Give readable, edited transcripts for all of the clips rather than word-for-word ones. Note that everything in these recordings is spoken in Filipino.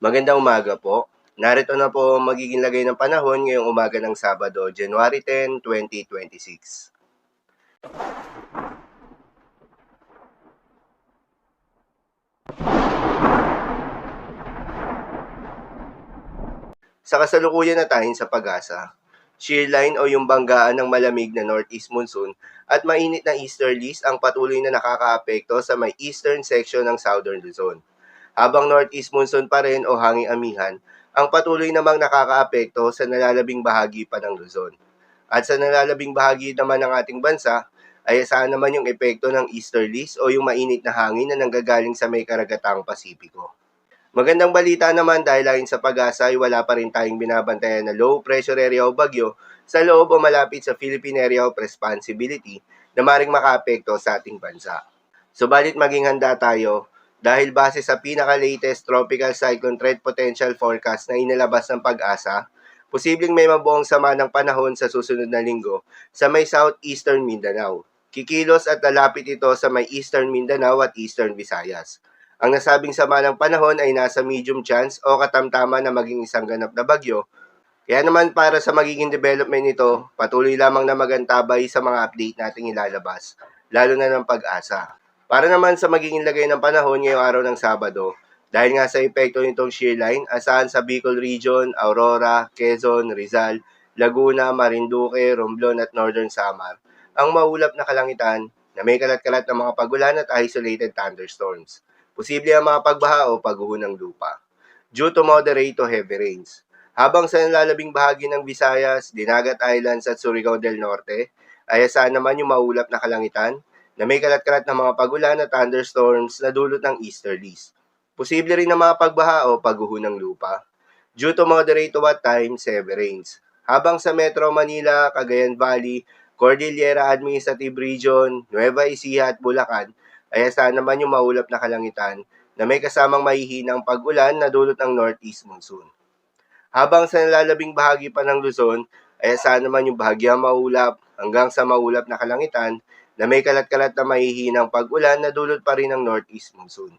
Magandang umaga po. Narito na po ang magiging lagay ng panahon ngayong umaga ng Sabado, January 10, 2026. Sa kasalukuyan na tayo sa pag-asa, shear line o yung banggaan ng malamig na northeast monsoon at mainit na easterlies ang patuloy na nakakaapekto sa may eastern section ng southern Luzon. Habang northeast monsoon pa rin o hanging amihan, ang patuloy namang nakakaapekto sa nalalabing bahagi pa ng Luzon. At sa nalalabing bahagi naman ng ating bansa, ay saan naman yung epekto ng easterlies o yung mainit na hangin na nanggagaling sa may karagatang Pasipiko. Magandang balita naman dahil ayon sa pag-asa ay wala pa rin tayong binabantayan na low pressure area o bagyo sa loob o malapit sa Philippine Area of Responsibility na maring makaapekto sa ating bansa. Subalit maging handa tayo dahil base sa pinaka-latest Tropical Cyclone Threat Potential Forecast na inilabas ng pag-asa, posibleng may mabuong sama ng panahon sa susunod na linggo sa may southeastern Mindanao. Kikilos at lalapit ito sa may eastern Mindanao at eastern Visayas. Ang nasabing sama ng panahon ay nasa medium chance o katamtaman na maging isang ganap na bagyo. Kaya naman para sa magiging development nito, patuloy lamang na magantabay sa mga update nating ilalabas, lalo na ng pag-asa. Para naman sa magiging lagay ng panahon ngayong araw ng Sabado, dahil nga sa epekto nitong shear line, asahan sa Bicol Region, Aurora, Quezon, Rizal, Laguna, Marinduque, Romblon at Northern Samar, ang maulap na kalangitan na may kalat-kalat na mga pagulan at isolated thunderstorms. Posible ang mga pagbaha o pagguho ng lupa due to moderate to heavy rains. Habang sa nalalabing bahagi ng Visayas, Dinagat Islands at Surigao del Norte, ay asahan naman yung maulap na kalangitan na may kalat-kalat na mga pagulan at thunderstorms na dulot ng easterlies. Posible rin na mga pagbaha o pagguho ng lupa due to moderate to at times heavy rains. Habang sa Metro Manila, Cagayan Valley, Cordillera Administrative Region, Nueva Ecija at Bulacan, ay asahan naman yung maulap na kalangitan na may kasamang mahihinang pag-ulan na dulot ng northeast monsoon. Habang sa nalalabing bahagi pa ng Luzon, ay asahan naman yung bahagyang maulap hanggang sa maulap na kalangitan na may kalat-kalat na mahihinang pag-ulan na dulot pa rin ng northeast monsoon.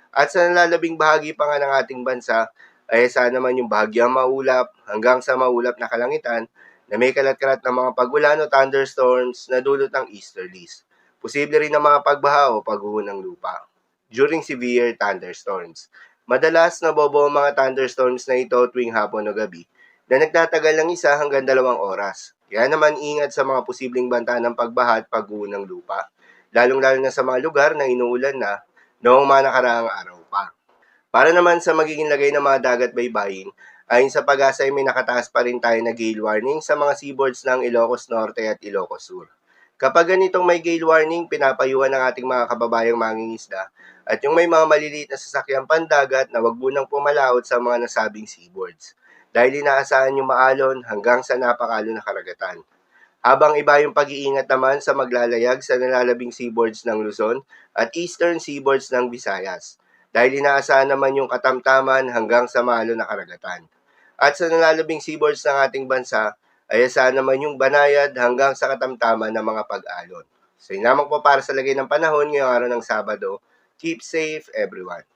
At sa nalalabing bahagi pa nga ng ating bansa, ay asahan naman yung bahagyang maulap hanggang sa maulap na kalangitan na may kalat-kalat na mga pag-ulan o thunderstorms na dulot ng easterlies. Posible rin ang mga pagbaha o pagguho ng lupa during severe thunderstorms. Madalas nabobo ang mga thunderstorms na ito tuwing hapon o gabi na nagtatagal ng 1 hanggang 2 oras. Kaya naman ingat sa mga posibleng banta ng pagbaha at pagguho ng lupa, lalong-lalo na sa mga lugar na inuulan na noong mga nakaraang araw pa. Para naman sa magiging lagay ng mga dagat baybayin, ayon sa pag-asa ay may nakataas pa rin tayo na gale warning sa mga seaboards ng Ilocos Norte at Ilocos Sur. Kapag ganitong may gale warning, pinapayuhan ng ating mga kababayang mangingisda at yung may mga maliliit na sasakyang pandagat na wag munang pumalaot sa mga nasabing seaboards dahil inaasahan yung maalon hanggang sa napakalon na karagatan. Habang iba yung pag-iingat naman sa maglalayag sa nalalabing seaboards ng Luzon at eastern seaboards ng Visayas dahil inaasahan naman yung katamtaman hanggang sa maalon na karagatan. At sa nalalabing seaboards ng ating bansa, ay asahan naman yung banayad hanggang sa katamtaman ng mga pag-alon. So yun lamang po para sa lagay ng panahon ngayong araw ng Sabado. Keep safe everyone.